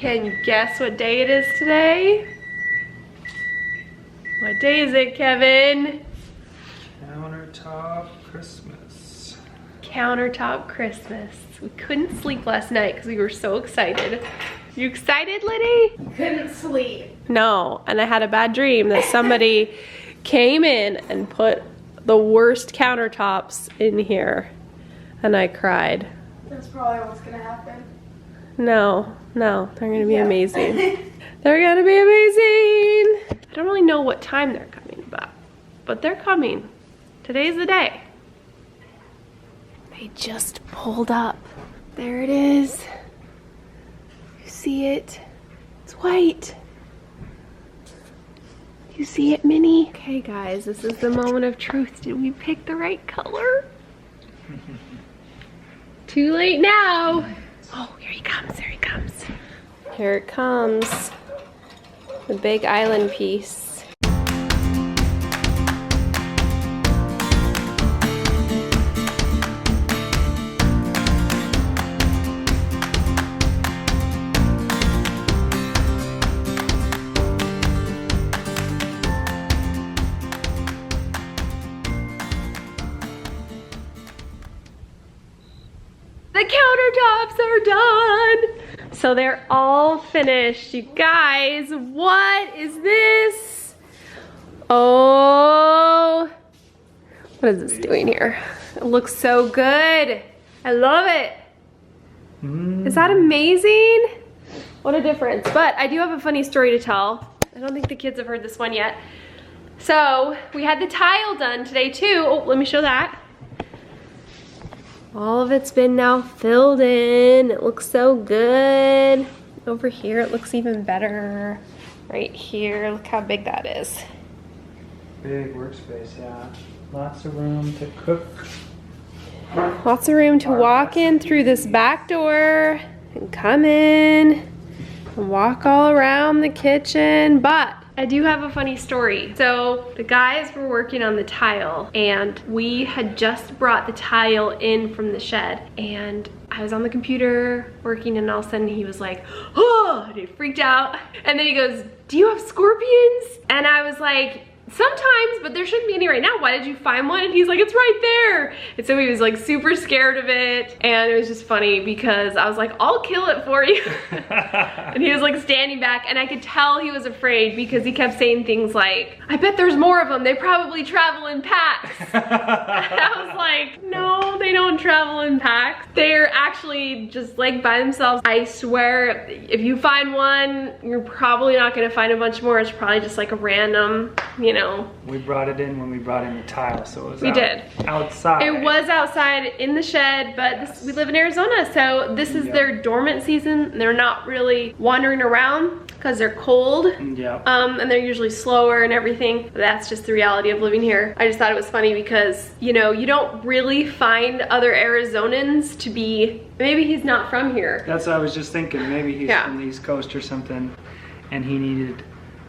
Can you guess what day it is today? What day is it, Kevin? Countertop Christmas. Countertop Christmas. We couldn't sleep last night because we were so excited. You excited, Liddy? Couldn't sleep. No, and I had a bad dream that somebody came in and put the worst countertops in here, and I cried. That's probably what's gonna happen. No, they're gonna be amazing. They're gonna be amazing. I don't really know what time they're coming, but they're coming. Today's the day. They just pulled up. There it is. You see it? It's white. You see it, Minnie? Okay, guys, this is the moment of truth. Did we pick the right color? Too late now. Oh, here he comes, here he comes. Here it comes. The big island piece. The countertops are done. So they're all finished. You guys, what is this? Oh, what is this doing here? It looks so good. I love it. Is that amazing? What a difference. But I do have a funny story to tell. I don't think the kids have heard this one yet. So we had the tile done today too. Oh, let me show that. All of it's been now filled in. It looks so good. Over here, it looks even better. Right here, look how big that is. Big workspace, yeah. Lots of room to cook. Lots of room to walk in through this back door and come in and walk all around the kitchen. But I do have a funny story. So the guys were working on the tile and we had just brought the tile in from the shed, and I was on the computer working, and all of a sudden he was like, oh, and he freaked out. And then he goes, do you have scorpions? And I was like, sometimes, but there shouldn't be any right now. Why did you find one? And he's like, it's right there. And so he was like super scared of it. And it was just funny because I was like, I'll kill it for you. And he was like standing back, and I could tell he was afraid because he kept saying things like, I bet there's more of them. They probably travel in packs. And I was like, no, they don't travel in packs. They're actually just like by themselves. I swear, if you find one, you're probably not gonna find a bunch more. It's probably just like a random, you know. We brought it in when we brought in the tile, so it was outside. It was outside in the shed, but we live in Arizona, so this is their dormant season. They're not really wandering around because they're cold. Yeah. And they're usually slower and everything. But that's just the reality of living here. I just thought it was funny because, you know, you don't really find other Arizonans to be, maybe he's not from here. That's what I was just thinking. Maybe he's from the East Coast or something, and he needed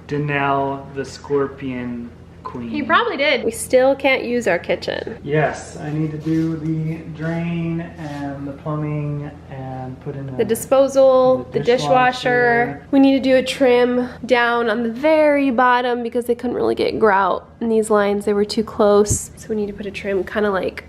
DaNelle, the scorpion queen. He probably did. We still can't use our kitchen. Yes, I need to do the drain and the plumbing and put in the disposal, the dishwasher. We need to do a trim down on the very bottom because they couldn't really get grout in these lines. They were too close. So we need to put a trim kind of like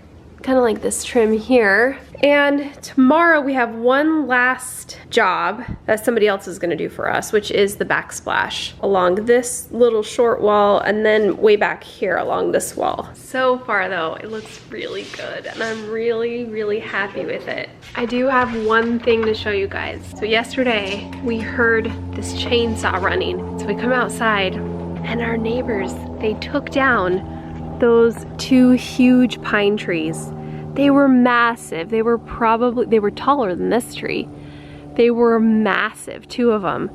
this trim here. And tomorrow we have one last job that somebody else is gonna do for us, which is the backsplash along this little short wall and then way back here along this wall. So far though, it looks really good and I'm really, really happy with it. I do have one thing to show you guys. So yesterday we heard this chainsaw running. So we come outside and our neighbors, they took down those two huge pine trees. They were massive. They were taller than this tree. They were massive, two of them.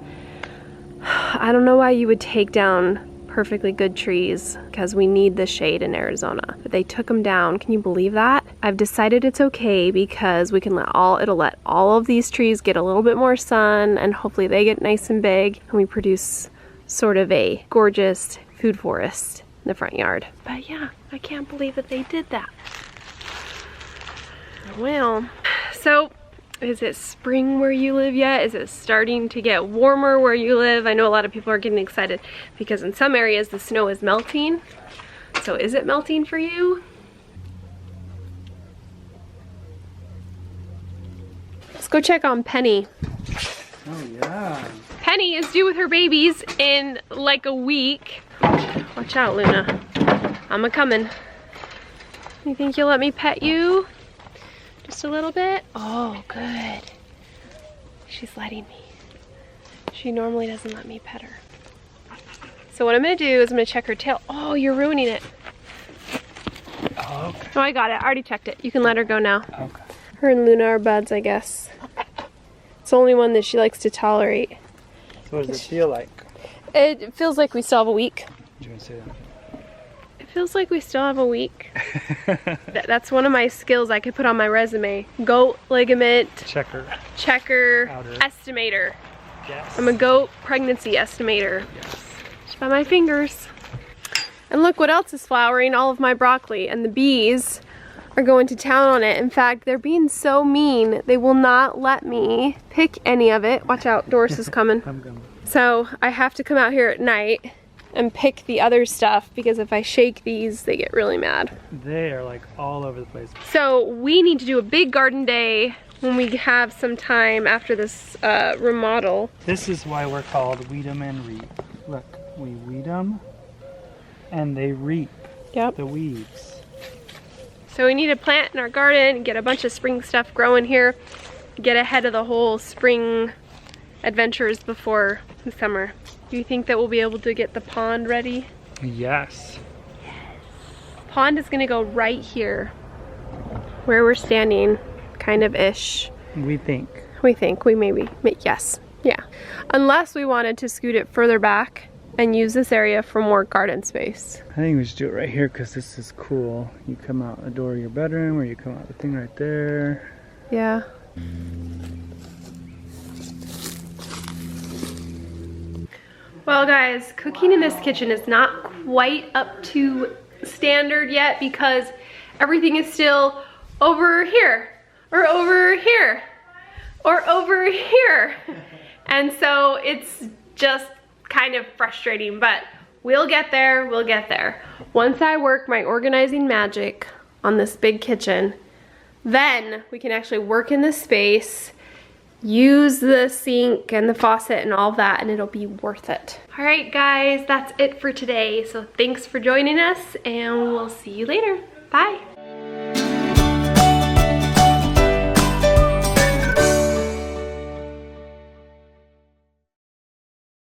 I don't know why you would take down perfectly good trees because we need the shade in Arizona, but they took them down. Can you believe that? I've decided it's okay because we can it'll let all of these trees get a little bit more sun and hopefully they get nice and big and we produce sort of a gorgeous food forest in the front yard. But yeah, I can't believe that they did that. Well, so Is it spring where you live yet? Is it starting to get warmer where you live? I know a lot of people are getting excited because in some areas the snow is melting. So is it melting for you? Let's go check on Penny. Oh yeah. Penny is due with her babies in like a week. Watch out, Luna. I'm a-coming. You think you'll let me pet you? Just a little bit? Oh, good. She's letting me. She normally doesn't let me pet her. So what I'm gonna do is I'm gonna check her tail. Oh, you're ruining it. Oh, okay. Oh, I got it. I already checked it. You can let her go now. Okay. Her and Luna are buds, I guess. It's the only one that she likes to tolerate. So what does it feel like? It feels like we still have a week. Did you want to say that? It feels like we still have a week. That's one of my skills I could put on my resume. Goat ligament checker Outer. estimator. Yes. I'm a goat pregnancy estimator. Yes. Just by my fingers. And look what else is flowering, all of my broccoli, and the bees are going to town on it. In fact, they're being so mean, they will not let me pick any of it. Watch out, Doris is coming. I'm coming. So I have to come out here at night and pick the other stuff because if I shake these, they get really mad. They are like all over the place. So we need to do a big garden day when we have some time after this remodel. This is why we're called weed 'em and reap. Look, we weed 'em and they reap the weeds. So we need to plant in our garden, get a bunch of spring stuff growing here, get ahead of the whole spring adventures before the summer. Do you think that we'll be able to get the pond ready? Yes. Pond is gonna go right here where we're standing, kind of ish. We think. We think, we maybe, yes, yeah. Unless we wanted to scoot it further back and use this area for more garden space. I think we should do it right here because this is cool. You come out the door of your bedroom or you come out the thing right there. Yeah. Well guys, cooking in this kitchen is not quite up to standard yet because everything is still over here, or over here, or over here. And so it's just kind of frustrating, but we'll get there, we'll get there. Once I work my organizing magic on this big kitchen, then we can actually work in this space, use the sink and the faucet and all that, and it'll be worth it. All right guys, that's it for today. So thanks for joining us and we'll see you later. Bye.